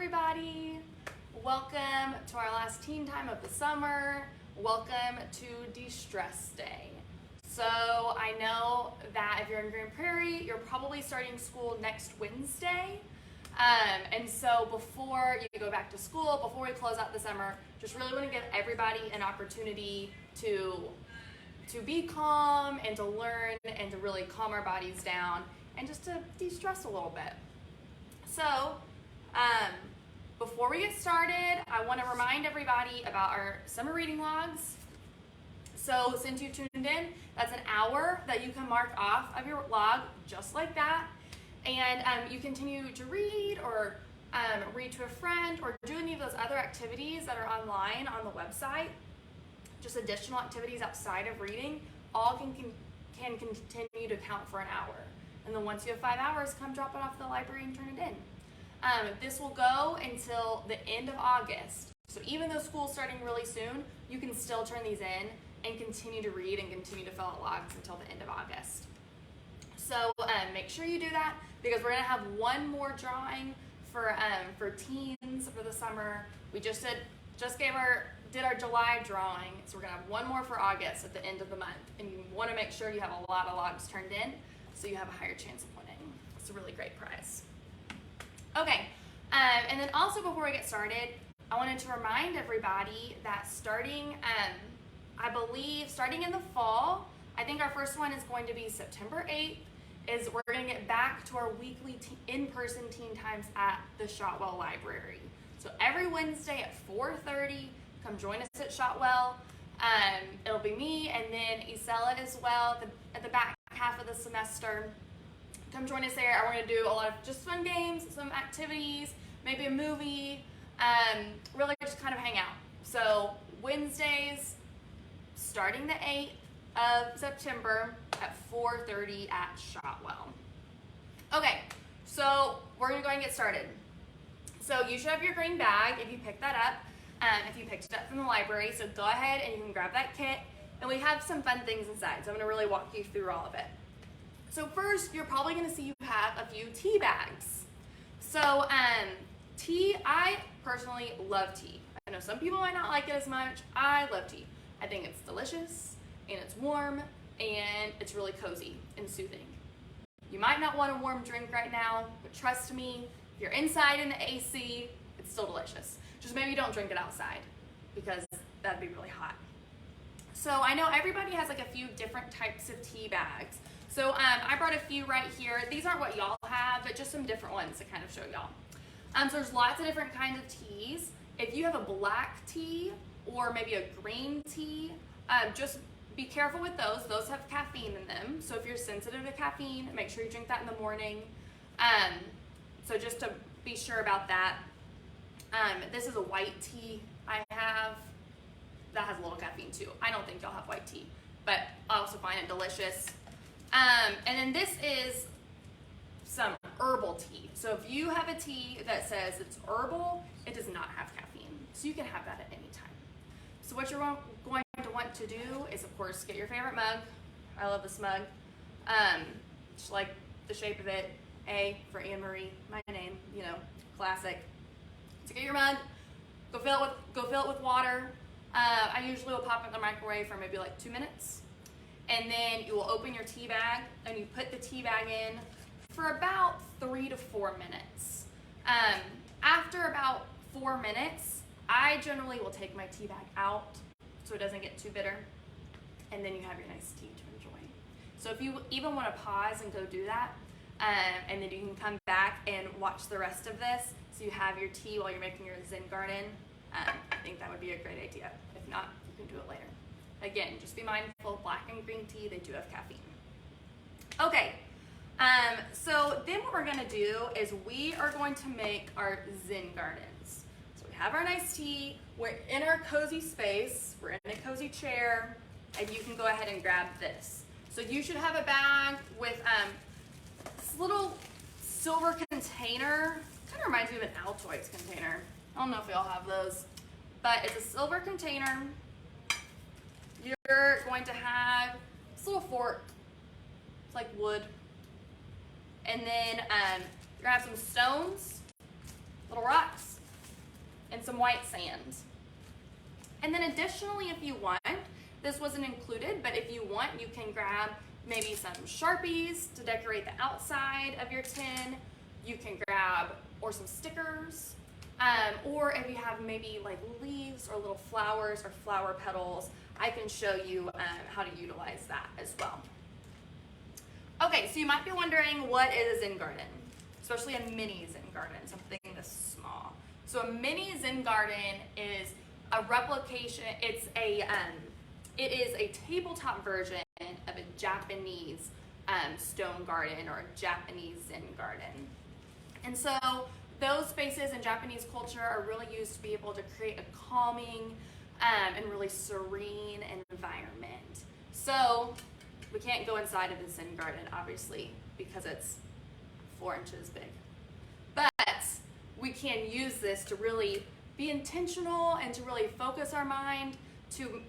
everybody. Welcome to our last teen time of the summer. Welcome to De-Stress Day. So I know that if you're in Grand Prairie, you're probably starting school next Wednesday. And so before you go back to school, before we close out the summer, just really want to give everybody an opportunity to be calm and to learn and to really calm our bodies down and just to de-stress a little bit. So before we get started, I want to remind everybody about our summer reading logs. So since you tuned in, that's an hour that you can mark off of your log just like that. And you continue to read or read to a friend or do any of those other activities that are online on the website. Just additional activities outside of reading, all can continue to count for an hour. And then once you have 5 hours, come drop it off at the library and turn it in. This will go until the end of August. So even though school's starting really soon, you can still turn these in and continue to read and continue to fill out logs until the end of August. So make sure you do that because we're gonna have one more drawing for teens for the summer. We just did our July drawing, so we're gonna have one more for August at the end of the month. And you wanna make sure you have a lot of logs turned in so you have a higher chance of winning. It's a really great prize. Okay, and then also before we get started, I wanted to remind everybody that starting, I believe, starting in the fall, I think our first one is going to be September 8th, is we're gonna get back to our weekly in-person teen times at the Shotwell Library. So every Wednesday at 4:30, come join us at Shotwell. It'll be me and then Isela as well at the back half of the semester. Come join us there. I want to do a lot of just fun games, some activities, maybe a movie, really just kind of hang out. So Wednesdays, starting the 8th of September at 4:30 at Shotwell. Okay, so we're going to go ahead and get started. So you should have your green bag if you picked that up. If you picked it up from the library, so go ahead and you can grab that kit. And we have some fun things inside, so I'm gonna really walk you through all of it. So first, you're probably gonna see you have a few tea bags. So tea, I personally love tea. I know some people might not like it as much. I love tea. I think it's delicious, and it's warm, and it's really cozy and soothing. You might not want a warm drink right now, but trust me, if you're inside in the AC, it's still delicious. Just maybe don't drink it outside because that'd be really hot. So I know everybody has like a few different types of tea bags. So I brought a few right here. These aren't what y'all have, but just some different ones to kind of show y'all. So there's lots of different kinds of teas. If you have a black tea or maybe a green tea, just be careful with those. Those have caffeine in them. So if you're sensitive to caffeine, make sure you drink that in the morning. So just to be sure about that. This is a white tea I have that has a little caffeine too. I don't think y'all have white tea, but I also find it delicious. And then this is some herbal tea. So if you have a tea that says it's herbal, it does not have caffeine. So you can have that at any time. So what you're going to want to do is, of course, get your favorite mug. I love this mug. Just like the shape of it. A for Anne Marie, my name, classic. So get your mug, go fill it with water. I usually will pop it in the microwave for maybe like 2 minutes. And then you will open your tea bag and you put the tea bag in for about 3 to 4 minutes. After about 4 minutes, I generally will take my tea bag out so it doesn't get too bitter. And then you have your nice tea to enjoy. So if you even want to pause and go do that, and then you can come back and watch the rest of this. So you have your tea while you're making your Zen garden. I think that would be a great idea. If not, you can do it later. Again, just be mindful, black and green tea, they do have caffeine. Okay, so then what we're gonna do is we are going to make our Zen gardens. So we have our nice tea, we're in our cozy space, we're in a cozy chair, and you can go ahead and grab this. So you should have a bag with this little silver container. Kind of reminds me of an Altoids container. I don't know if we all have those, but it's a silver container. You're going to have this little fork. It's like wood. And then you're gonna have some stones, little rocks, and some white sand. And then additionally, if you want, this wasn't included, but if you want, you can grab maybe some Sharpies to decorate the outside of your tin. You can grab, or some stickers, or if you have maybe like leaves or little flowers or flower petals, I can show you how to utilize that as well. Okay, so you might be wondering, what is a Zen garden? Especially a mini Zen garden, something this small. So a mini Zen garden is a replication, it is a tabletop version of a Japanese stone garden or a Japanese Zen garden. And so those spaces in Japanese culture are really used to be able to create a calming and really serene environment. So we can't go inside of the Zen garden, obviously, because it's 4 inches big. But we can use this to really be intentional and to really focus our mind, to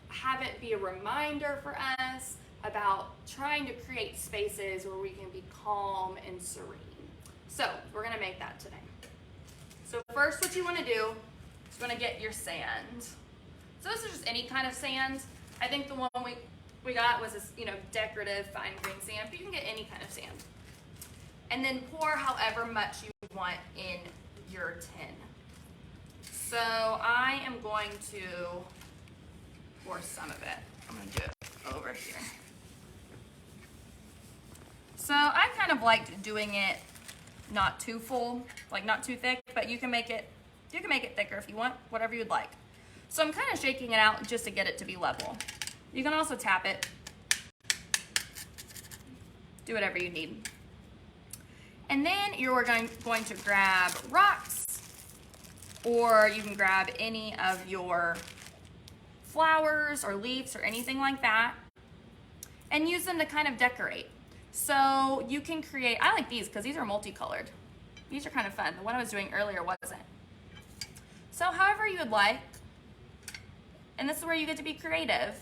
have it be a reminder for us about trying to create spaces where we can be calm and serene. So we're gonna make that today. So first, what you wanna do is you wanna get your sand. So this is just any kind of sand. I think the one we got was this, decorative fine grain sand, but you can get any kind of sand. And then pour however much you want in your tin. So I am going to pour some of it. I'm gonna do it over here. So I kind of liked doing it not too full, like not too thick, but you can make it thicker if you want, whatever you'd like. So I'm kind of shaking it out just to get it to be level. You can also tap it. Do whatever you need. And then you're going to grab rocks, or you can grab any of your flowers or leaves or anything like that, and use them to kind of decorate. So you can create, I like these because these are multicolored. These are kind of fun. The one I was doing earlier wasn't. So however you would like, and this is where you get to be creative.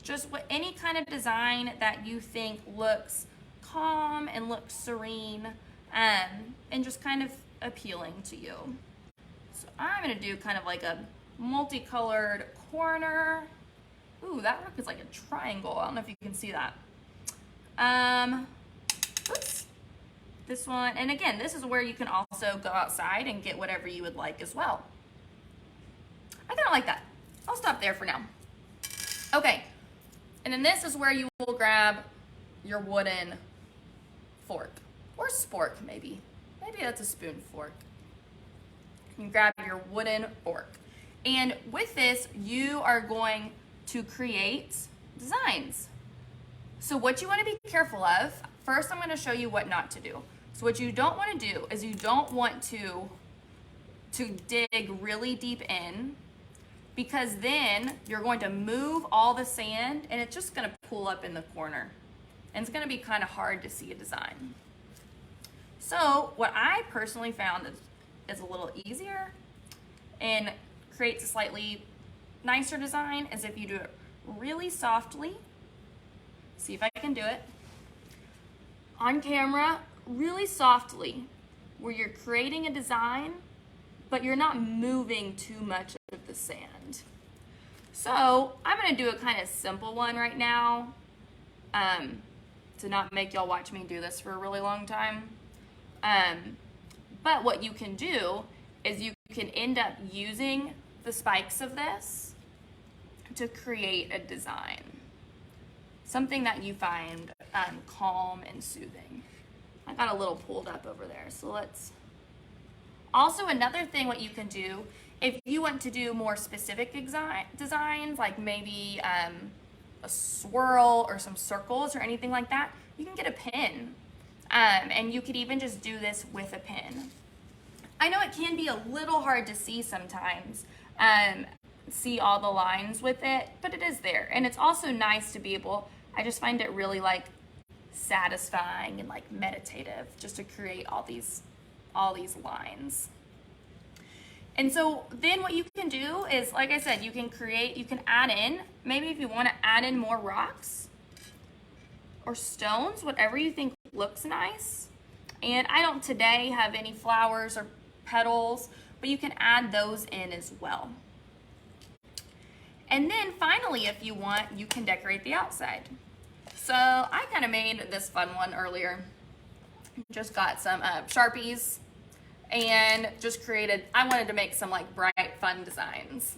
Just any kind of design that you think looks calm and looks serene, and just kind of appealing to you. So I'm gonna do kind of like a multicolored corner. Ooh, that rock is like a triangle. I don't know if you can see that. Oops. This one, and again, this is where you can also go outside and get whatever you would like as well. I kind of like that. I'll stop there for now. Okay, and then this is where you will grab your wooden fork, or spork maybe. Maybe that's a spoon fork. You grab your wooden fork. And with this, you are going to create designs. So what you want to be careful of, first I'm going to show you what not to do. So what you don't want to do is you don't want to dig really deep in, because then you're going to move all the sand and it's just going to pool up in the corner. And it's going to be kind of hard to see a design. So what I personally found is a little easier and creates a slightly nicer design is if you do it really softly. See if I can do it. On camera, really softly, where you're creating a design, but you're not moving too much of the sand. So I'm gonna do a kind of simple one right now, to not make y'all watch me do this for a really long time. But what you can do is you can end up using the spikes of this to create a design. Something that you find calm and soothing. I got a little pulled up over there, so let's... Also, another thing what you can do, if you want to do more specific designs, like maybe a swirl or some circles or anything like that, you can get a pin. And you could even just do this with a pin. I know it can be a little hard to see sometimes, see all the lines with it, but it is there. And it's also nice to be able, I just find it really like satisfying and like meditative just to create all these lines. And so then what you can do is, like I said, you can add in, maybe if you want to add in more rocks or stones, whatever you think looks nice. And I don't today have any flowers or petals, but you can add those in as well. And then finally, if you want, you can decorate the outside. So I kind of made this fun one earlier. Just got some Sharpies and just created, I wanted to make some like bright, fun designs.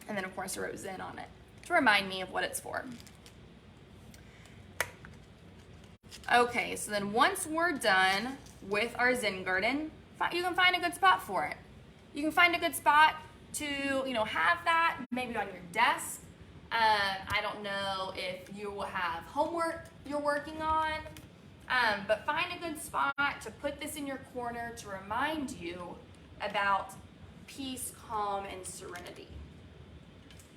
And then of course I wrote Zen on it to remind me of what it's for. Okay, so then once we're done with our Zen garden, you can find a good spot for it. You can find a good spot to, have that maybe on your desk. I don't know if you will have homework you're working on, but find a good spot to put this in your corner to remind you about peace, calm, and serenity.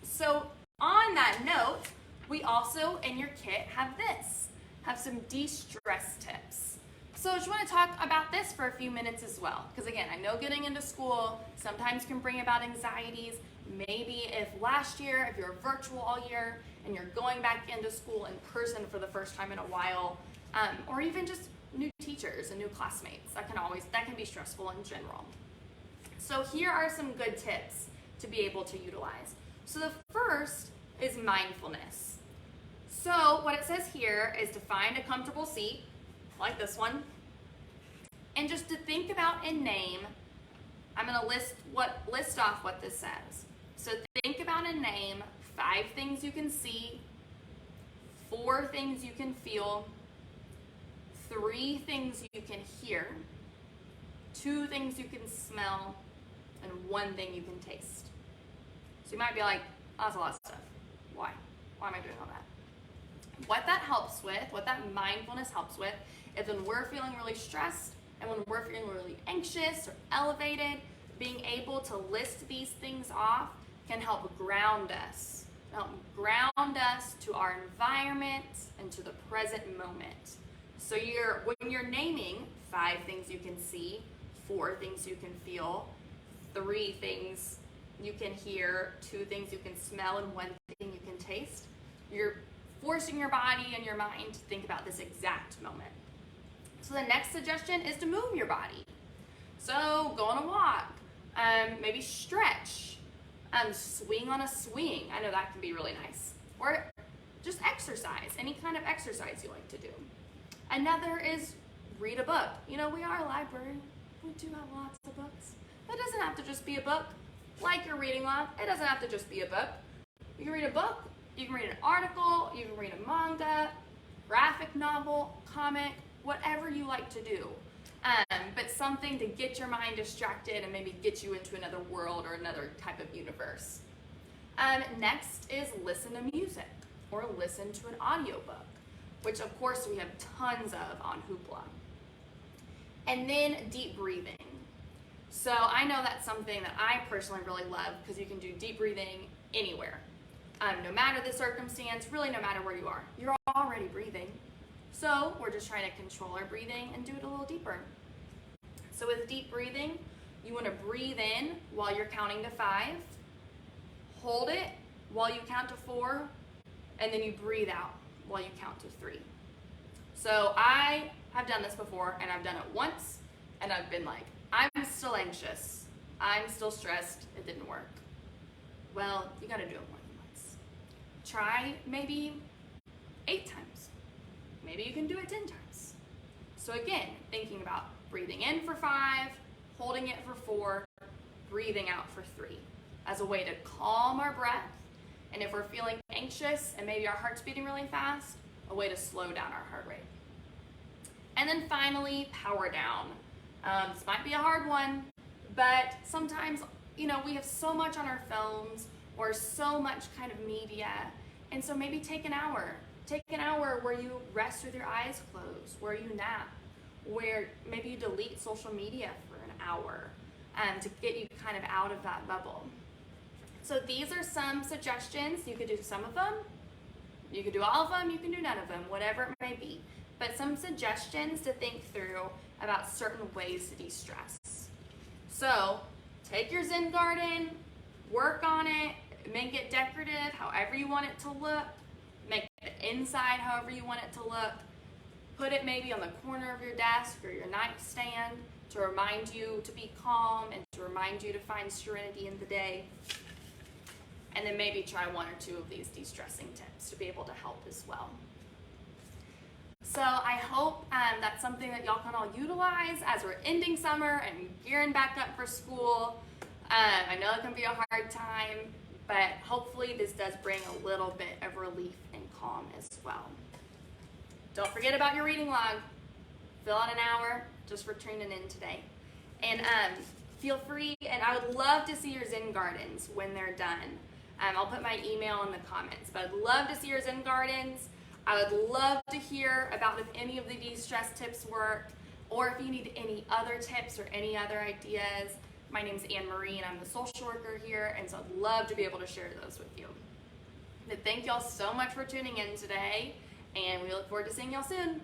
So on that note, we also in your kit have some de-stress tips. So I just want to talk about this for a few minutes as well, because again, I know getting into school sometimes can bring about anxieties. Maybe if last year, if you're virtual all year and you're going back into school in person for the first time in a while, or even just new teachers and new classmates, that can be stressful in general. So here are some good tips to be able to utilize. So the first is mindfulness. So what it says here is to find a comfortable seat, like this one, and just to think about and name. I'm going to list off what this says. So think about and name 5 things you can see, 4 things you can feel, 3 things you can hear, 2 things you can smell, and 1 thing you can taste. So you might be like, oh, that's a lot of stuff. Why? Why am I doing all that? What that helps with, what that mindfulness helps with, is when we're feeling really stressed and when we're feeling really anxious or elevated, being able to list these things off can help ground us. To our environment and to the present moment. So when you're naming 5 things you can see, 4 things you can feel, 3 things you can hear, 2 things you can smell, and 1 thing you can taste, you're forcing your body and your mind to think about this exact moment. So the next suggestion is to move your body. So go on a walk, maybe stretch, swing on a swing. I know that can be really nice. Or just exercise, any kind of exercise you like to do. Another is read a book. We are a library. We do have lots of books. That doesn't have to just be a book like you're reading love. It doesn't have to just be a book. You can read a book, you can read an article, you can read a manga, graphic novel, comic, whatever you like to do. But something to get your mind distracted and maybe get you into another world or another type of universe. Next is listen to music or listen to an audiobook, which of course we have tons of on Hoopla. And then deep breathing. So I know that's something that I personally really love because you can do deep breathing anywhere. No matter the circumstance, really no matter where you are. You're already breathing. So we're just trying to control our breathing and do it a little deeper. So with deep breathing, you want to breathe in while you're counting to 5, hold it while you count to 4, and then you breathe out while you count to 3. So I have done this before, and I've done it once, and I've been like, I'm still anxious, I'm still stressed, it didn't work. Well, you gotta do it more than once. Try maybe 8 times. Maybe you can do it 10 times. So again, thinking about breathing in for 5, holding it for 4, breathing out for 3, as a way to calm our breath. And if we're feeling anxious and maybe our heart's beating really fast, a way to slow down our heart rate. And then finally, power down. This might be a hard one, but sometimes, we have so much on our phones or so much kind of media. And so maybe take an hour. Take an hour where you rest with your eyes closed, where you nap, where maybe you delete social media for an hour to get you kind of out of that bubble. So these are some suggestions. You could do some of them, you could do all of them, you can do none of them, whatever it may be. But some suggestions to think through about certain ways to de-stress. So take your Zen garden, work on it, make it decorative however you want it to look, make the inside however you want it to look, put it maybe on the corner of your desk or your nightstand, to remind you to be calm and to remind you to find serenity in the day. And then maybe try one or two of these de-stressing tips to be able to help as well. So I hope that's something that y'all can all utilize as we're ending summer and gearing back up for school. I know it can be a hard time, but hopefully this does bring a little bit of relief and calm as well. Don't forget about your reading log. Fill out an hour just for tuning in today. And feel free, and I would love to see your Zen gardens when they're done. I'll put my email in the comments, but I'd love to see your Zen gardens. I would love to hear about if any of the de-stress tips work, or if you need any other tips or any other ideas. My name's Anne-Marie, and I'm the social worker here, and so I'd love to be able to share those with you. But thank y'all so much for tuning in today, and we look forward to seeing y'all soon.